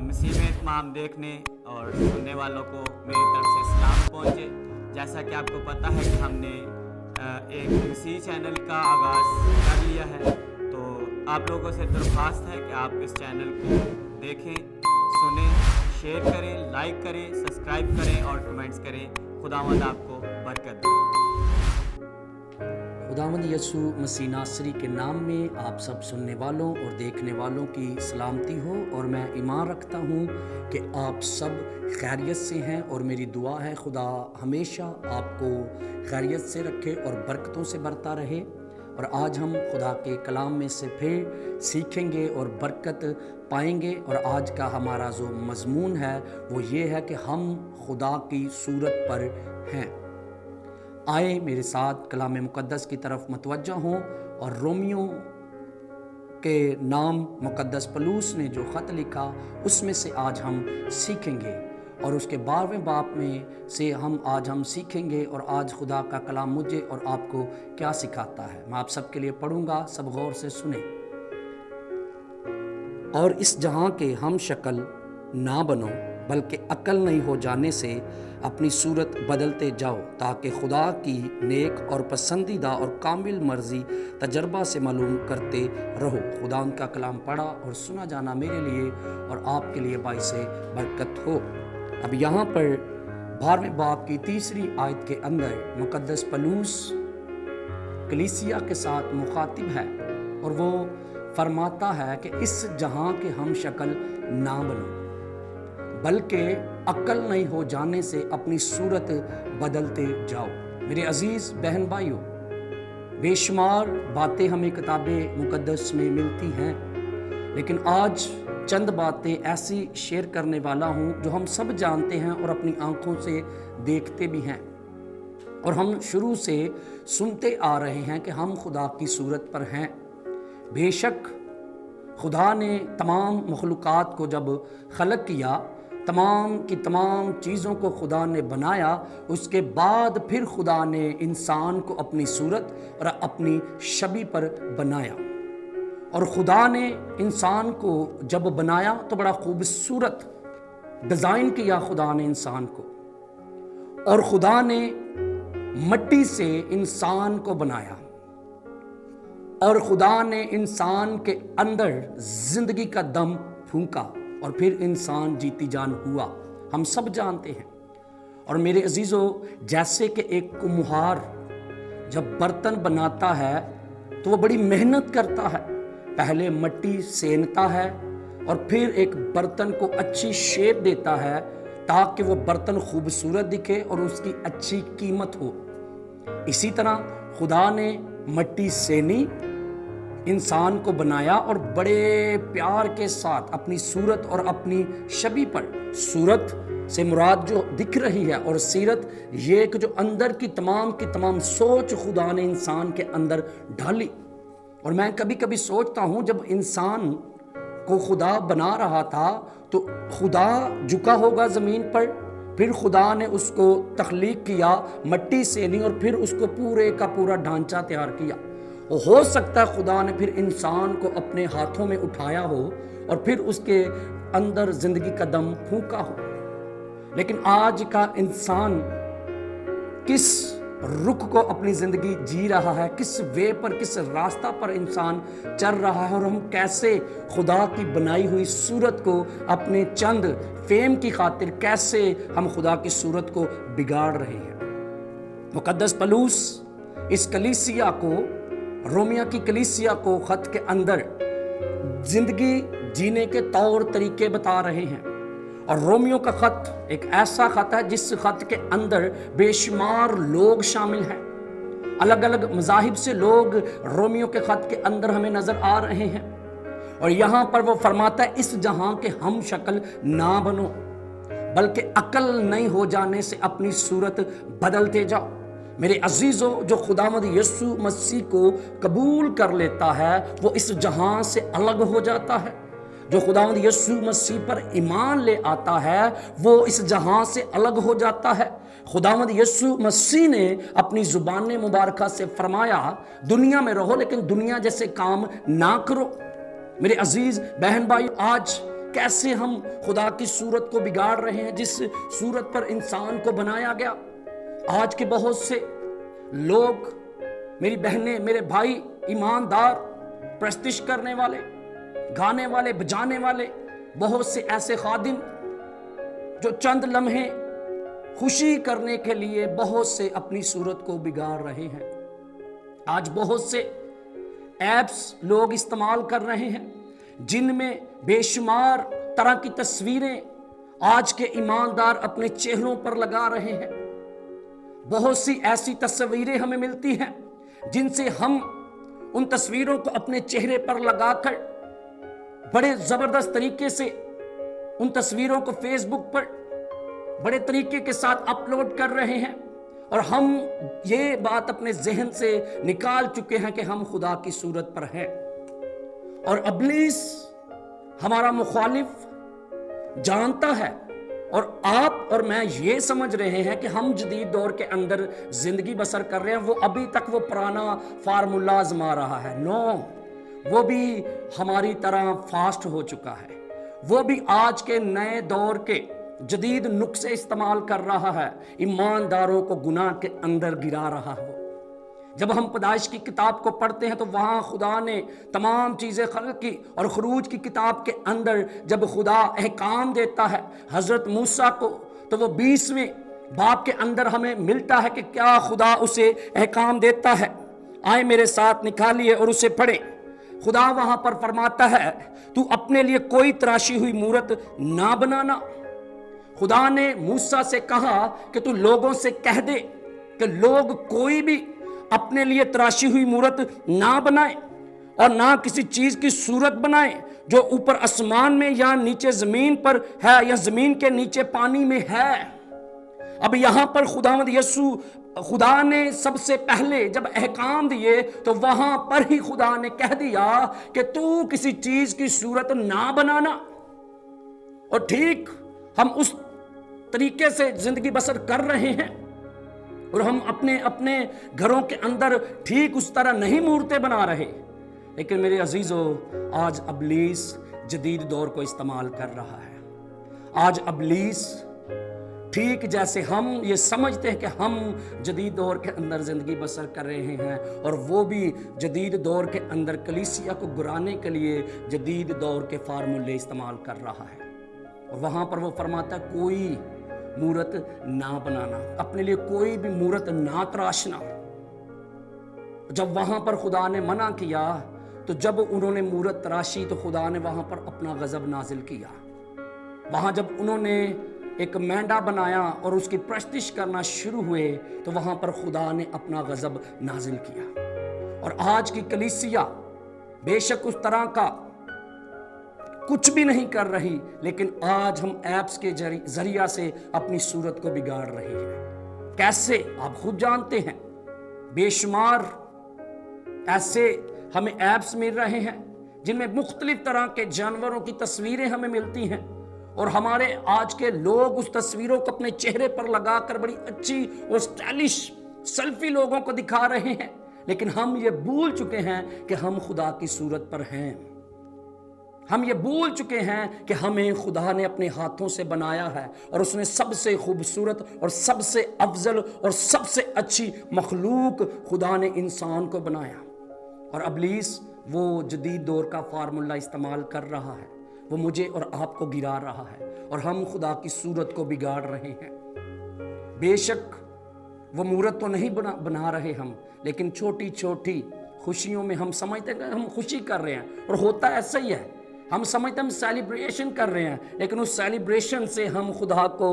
مسیح میں तमाम देखने और सुनने वालों को मेरी तरफ से सलाम पहुँचे। जैसा कि आपको पता है कि हमने एक मसीह चैनल का आगाज़ कर लिया है, तो आप लोगों से दरख्वास्त है कि आप इस चैनल को देखें, सुनें, शेयर करें, लाइक करें, सब्सक्राइब करें और कमेंट्स करें। खुदावंद आपको बरकत दे। खुदावंद यसू मसीह नासरी के नाम में आप सब सुनने वालों और देखने वालों की सलामती हो, और मैं ईमान रखता हूँ कि आप सब खैरियत से हैं, और मेरी दुआ है खुदा हमेशा आपको खैरियत से रखे और बरकतों से भरता रहे। और आज हम खुदा के कलाम में से फिर सीखेंगे और बरकत पाएंगे, और आज का हमारा जो मज़मून है वो ये है कि हम खुदा की सूरत पर हैं। आए मेरे साथ कलाम मुक़द्दस की तरफ मतवज्जा हों, और रोमियो के नाम मुक़द्दस पलूस ने जो ख़त लिखा उसमें से आज हम सीखेंगे, और उसके 12वें बाब में से आज हम सीखेंगे। और आज खुदा का कलाम मुझे और आपको क्या सिखाता है, मैं आप सबके लिए पढ़ूंगा, सब गौर से सुने। और इस जहां के हम शक्ल ना बनो, बल्कि अक्ल नहीं हो जाने से अपनी सूरत बदलते जाओ, ताकि खुदा की नेक और पसंदीदा और कामिल मर्जी तजर्बा से मालूम करते रहो। खुदा उनका कलाम पढ़ा और सुना जाना मेरे लिए और आपके लिए बाइस बरकत हो। अब यहाँ पर 12वें बाब की 3री आयत के अंदर मुक़द्दस पलूस कलीसिया के साथ मुखातिब है, और वो फरमाता है कि इस जहां के हम शक्ल ना बनो, बल्कि अक्ल नहीं हो जाने से अपनी सूरत बदलते जाओ। मेरे अजीज़ बहन भाइयों, बेशुमार बातें हमें किताबें मुक़द्दस में मिलती हैं, लेकिन आज चंद बातें ऐसी शेयर करने वाला हूँ जो हम सब जानते हैं और अपनी आंखों से देखते भी हैं, और हम शुरू से सुनते आ रहे हैं कि हम खुदा की सूरत पर हैं। बेशक खुदा ने तमाम मखलूक़ात को जब खलक किया, तमाम की तमाम चीज़ों को खुदा ने बनाया, उसके बाद फिर खुदा ने इंसान को अपनी सूरत और अपनी शबी पर बनाया। और खुदा ने इंसान को जब बनाया तो बड़ा खूबसूरत डिज़ाइन किया खुदा ने इंसान को, और खुदा ने मिट्टी से इंसान को बनाया, और खुदा ने इंसान के अंदर जिंदगी का दम फूंका, और फिर इंसान जीती जान हुआ। हम सब जानते हैं। और मेरे अजीज़ों, जैसे कि एक कुम्हार जब बर्तन बनाता है तो वो बड़ी मेहनत करता है, पहले मिट्टी सेनता है और फिर एक बर्तन को अच्छी शेप देता है ताकि वो बर्तन खूबसूरत दिखे और उसकी अच्छी कीमत हो। इसी तरह खुदा ने मिट्टी सेनी, इंसान को बनाया, और बड़े प्यार के साथ अपनी सूरत और अपनी शबी पर, सूरत से मुराद जो दिख रही है और सीरत ये कि जो अंदर की तमाम सोच खुदा ने इंसान के अंदर ढाली। और मैं कभी कभी सोचता हूँ, जब इंसान को खुदा बना रहा था तो खुदा झुका होगा ज़मीन पर, फिर खुदा ने उसको तख्लीक किया, मिट्टी सेनी, और फिर उसको पूरे का पूरा ढांचा तैयार किया। हो सकता है खुदा ने फिर इंसान को अपने हाथों में उठाया हो और फिर उसके अंदर जिंदगी का दम फूंका हो। लेकिन आज का इंसान किस रुख को अपनी जिंदगी जी रहा है, किस वे पर, किस रास्ता पर इंसान चल रहा है, और हम कैसे खुदा की बनाई हुई सूरत को अपने चंद फेम की खातिर कैसे हम खुदा की सूरत को बिगाड़ रहे हैं। मुक़द्दस पलूस इस कलीसिया को, रोमिया की कलीसिया को खत के अंदर जिंदगी जीने के तौर तरीके बता रहे हैं। और रोमियो का खत एक ऐसा खत है जिस खत के अंदर बेशुमार लोग शामिल हैं, अलग अलग मज़ाहिब से लोग रोमियो के खत के अंदर हमें नजर आ रहे हैं। और यहाँ पर वो फरमाता है, इस जहां के हम शक्ल ना बनो, बल्कि अक्ल नहीं हो जाने से अपनी सूरत बदलते जाओ। मेरे अजीज़ों, जो खुदावंद यीशु मसीह को कबूल कर लेता है वो इस जहां से अलग हो जाता है। जो खुदावंद यीशु मसीह पर ईमान ले आता है वो इस जहां से अलग हो जाता है। खुदावंद यीशु मसीह ने अपनी ज़ुबान मुबारका से फरमाया, दुनिया में रहो लेकिन दुनिया जैसे काम ना करो। मेरे अजीज़ बहन भाई, आज कैसे हम खुदा की सूरत को बिगाड़ रहे हैं, जिस सूरत पर इंसान को बनाया गया। आज के बहुत से लोग, मेरी बहनें, मेरे भाई, ईमानदार, प्रस्तिश करने वाले, गाने वाले, बजाने वाले, बहुत से ऐसे खादिम जो चंद लम्हे खुशी करने के लिए बहुत से अपनी सूरत को बिगाड़ रहे हैं। आज बहुत से ऐप्स लोग इस्तेमाल कर रहे हैं जिनमें बेशुमार तरह की तस्वीरें आज के ईमानदार अपने चेहरों पर लगा रहे हैं। बहुत सी ऐसी तस्वीरें हमें मिलती हैं जिनसे हम उन तस्वीरों को अपने चेहरे पर लगाकर बड़े जबरदस्त तरीके से उन तस्वीरों को फेसबुक पर बड़े तरीके के साथ अपलोड कर रहे हैं, और हम ये बात अपने जहन से निकाल चुके हैं कि हम खुदा की सूरत पर हैं। और इब्लीस हमारा मुखालिफ जानता है, और आप और मैं ये समझ रहे हैं कि हम जदीद दौर के अंदर जिंदगी बसर कर रहे हैं। वो अभी तक वो पुराना फार्मूला आजमा रहा है। नो, वो भी हमारी तरह फास्ट हो चुका है। वो भी आज के नए दौर के जदीद नुस्खे इस्तेमाल कर रहा है, ईमानदारों को गुनाह के अंदर गिरा रहा है। जब हम पैदाइश की किताब को पढ़ते हैं तो वहाँ खुदा ने तमाम चीज़ें खल्क की, और खरूज की किताब के अंदर जब खुदा अहकाम देता है हज़रत मूसा को, तो वो 20वें बाब के अंदर हमें मिलता है कि क्या खुदा उसे अहकाम देता है। आए मेरे साथ निकालिए और उसे पढ़े। खुदा वहाँ पर फरमाता है, तू अपने लिए कोई तराशी हुई मूरत ना बनाना। खुदा ने मूसा से कहा कि तू लोगों से कह दे कि लोग कोई भी अपने लिए तराशी हुई मूरत ना बनाए, और ना किसी चीज की सूरत बनाए जो ऊपर आसमान में या नीचे जमीन पर है या जमीन के नीचे पानी में है। अब यहां पर खुदा ने सबसे पहले जब अहकाम दिए तो वहां पर ही खुदा ने कह दिया कि तू किसी चीज की सूरत ना बनाना। और ठीक हम उस तरीके से जिंदगी बसर कर रहे हैं, और हम अपने अपने घरों के अंदर ठीक उस तरह नहीं मूर्तें बना रहे। लेकिन मेरे अजीजों, आज इब्लीस जदीद दौर को इस्तेमाल कर रहा है। आज इब्लीस ठीक जैसे हम ये समझते हैं कि हम जदीद दौर के अंदर ज़िंदगी बसर कर रहे हैं, और वो भी जदीद दौर के अंदर कलीसिया को गिराने के लिए जदीद दौर के फार्मूले इस्तेमाल कर रहा है। और वहाँ पर वो फरमाता है कोई मूरत ना बनाना, अपने लिए कोई भी मूरत ना तराशना। जब वहाँ पर खुदा ने मना किया, तो जब उन्होंने मूरत तराशी तो खुदा ने वहाँ पर अपना गज़ब नाजिल किया। वहाँ जब उन्होंने एक मेंढा बनाया और उसकी प्रस्तिश करना शुरू हुए, तो वहां पर खुदा ने अपना गजब नाजिल किया। और आज की कलीसिया बेशक उस तरह का कुछ भी नहीं कर रही, लेकिन आज हम ऐप्स के जरिया से अपनी सूरत को बिगाड़ रहे हैं। कैसे, आप खुद जानते हैं। बेशुमार ऐसे हमें ऐप्स मिल रहे हैं जिनमें मुख्तलिफ तरह के जानवरों की तस्वीरें हमें मिलती हैं, और हमारे आज के लोग उस तस्वीरों को अपने चेहरे पर लगाकर बड़ी अच्छी और स्टाइलिश सेल्फी लोगों को दिखा रहे हैं। लेकिन हम ये भूल चुके हैं कि हम खुदा की सूरत पर हैं। हम ये भूल चुके हैं कि हमें खुदा ने अपने हाथों से बनाया है, और उसने सबसे खूबसूरत और सबसे अफजल और सबसे अच्छी मखलूक खुदा ने इंसान को बनाया। और इब्लीस वो जदीद दौर का फार्मूला इस्तेमाल कर रहा है, वो मुझे और आपको गिरा रहा है, और हम खुदा की सूरत को बिगाड़ रहे हैं। बेशक वो मूरत तो नहीं बना रहे हम, लेकिन छोटी छोटी खुशियों में हम समझते हैं हम खुशी कर रहे हैं, और होता ऐसा ही है। हम समझते हैं हम सेलिब्रेशन कर रहे हैं, लेकिन उस सेलिब्रेशन से हम खुदा को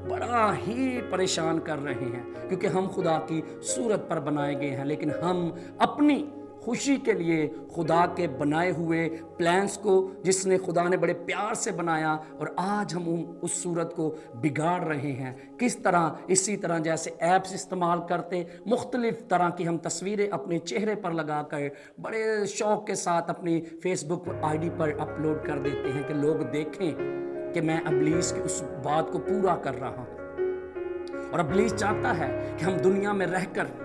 बड़ा ही परेशान कर रहे हैं, क्योंकि हम खुदा की सूरत पर बनाए गए हैं। लेकिन हम अपनी खुशी के लिए खुदा के बनाए हुए प्लान्स को, जिसने खुदा ने बड़े प्यार से बनाया, और आज हम उस सूरत को बिगाड़ रहे हैं। किस तरह? इसी तरह जैसे ऐप्स इस्तेमाल करते, मुख्तलिफ तरह की हम तस्वीरें अपने चेहरे पर लगा कर बड़े शौक़ के साथ अपनी फेसबुक आईडी पर अपलोड कर देते हैं कि लोग देखें कि मैं इब्लीस की उस बात को पूरा कर रहा हूँ। और इब्लीस चाहता है कि हम दुनिया में रहकर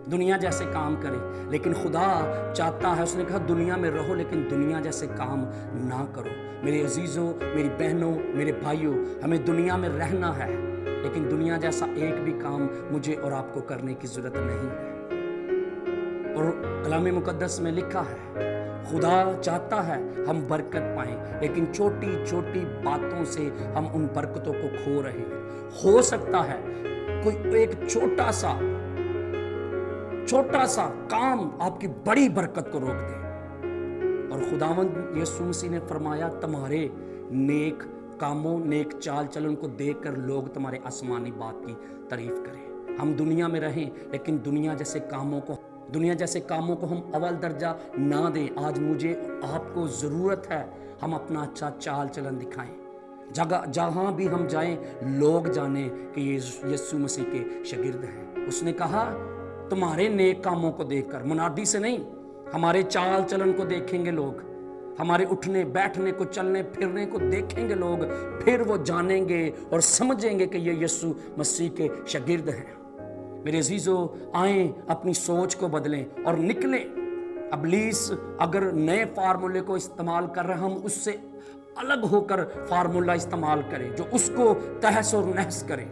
दुनिया जैसे काम करें, लेकिन खुदा चाहता है, उसने कहा दुनिया में रहो लेकिन दुनिया जैसे काम ना करो। मेरे अजीज़ों, मेरी बहनों, मेरे भाइयों, हमें दुनिया में रहना है, लेकिन दुनिया जैसा एक भी काम मुझे और आपको करने की ज़रूरत नहीं है। और कलाम मुकद्दस में लिखा है, खुदा चाहता है हम बरकत पाएं, लेकिन छोटी छोटी बातों से हम उन बरकतों को खो रहे हैं। हो सकता है कोई एक छोटा सा काम आपकी बड़ी बरकत को रोक दे। और खुदावंद यीशु मसीह ने फरमाया, तुम्हारे नेक कामों, नेक चाल चलन को देखकर लोग तुम्हारे आसमानी बात की तारीफ करें। हम दुनिया में रहें, लेकिन दुनिया जैसे कामों को हम अव्वल दर्जा ना दें। आज मुझे आपको ज़रूरत है हम अपना अच्छा चाल चलन दिखाएं, जहाँ भी हम जाएं लोग जाने कि ये यीशु मसीह के शागिर्द हैं। उसने कहा तुम्हारे नेक कामों को देखकर, मुनादी से नहीं, हमारे चाल चलन को देखेंगे लोग, हमारे उठने बैठने को, चलने फिरने को देखेंगे लोग, फिर वो जानेंगे और समझेंगे कि ये यीशु मसीह के शागिर्द हैं। मेरे अजीजों, आएं अपनी सोच को बदलें और निकलें। इब्लीस अगर नए फार्मूले को इस्तेमाल कर रहे हैं, हम उससे अलग होकर फार्मूला इस्तेमाल करें जो उसको तहस और नहस करे।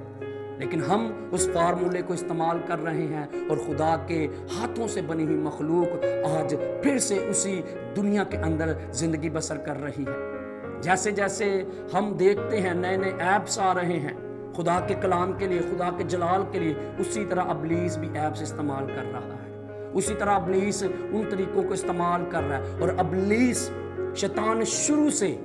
लेकिन हम उस फार्मूले को इस्तेमाल कर रहे हैं और खुदा के हाथों से बनी हुई मखलूक आज फिर से उसी दुनिया के अंदर जिंदगी बसर कर रही है। जैसे जैसे हम देखते हैं नए नए ऐप्स आ रहे हैं खुदा के कलाम के लिए, खुदा के जलाल के लिए, उसी तरह इब्लीस भी ऐप्स इस्तेमाल कर रहा है। उसी तरह इब्लीस उन तरीकों को इस्तेमाल कर रहा है। और इब्लीस, शैतान शुरू से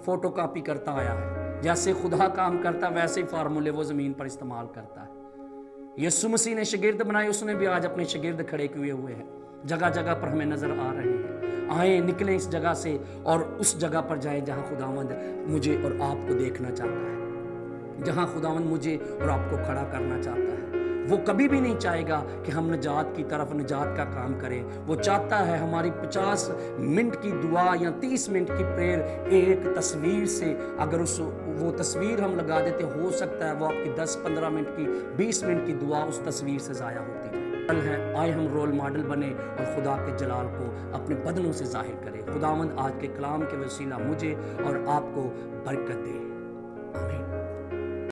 फोटोकॉपी करता आया है। जैसे खुदा काम करता वैसे ही फार्मूले वो ज़मीन पर इस्तेमाल करता है। यीशु मसीह ने शागिर्द बनाए, उसने भी आज अपने शागिर्द खड़े किए हुए हैं, जगह जगह पर हमें नज़र आ रहे हैं। आए निकलें इस जगह से और उस जगह पर जाएं जहाँ खुदावंद मुझे और आपको देखना चाहता है, जहाँ खुदावंद मुझे और आपको खड़ा करना चाहता है। वो कभी भी नहीं चाहेगा कि हम नजात की तरफ, नजात का काम करें। वो चाहता है हमारी 50 मिनट की दुआ या 30 मिनट की प्रेयर एक तस्वीर से, अगर वो तस्वीर हम लगा देते, हो सकता है वो आपकी 10-15 मिनट की, 20 मिनट की दुआ उस तस्वीर से ज़ाया होती है। आए हम रोल मॉडल बने और खुदा के जलाल को अपने बदनों से जाहिर करें। खुदावंद आज के कलाम के वसीला मुझे और आपको बरकत दे। आमीन।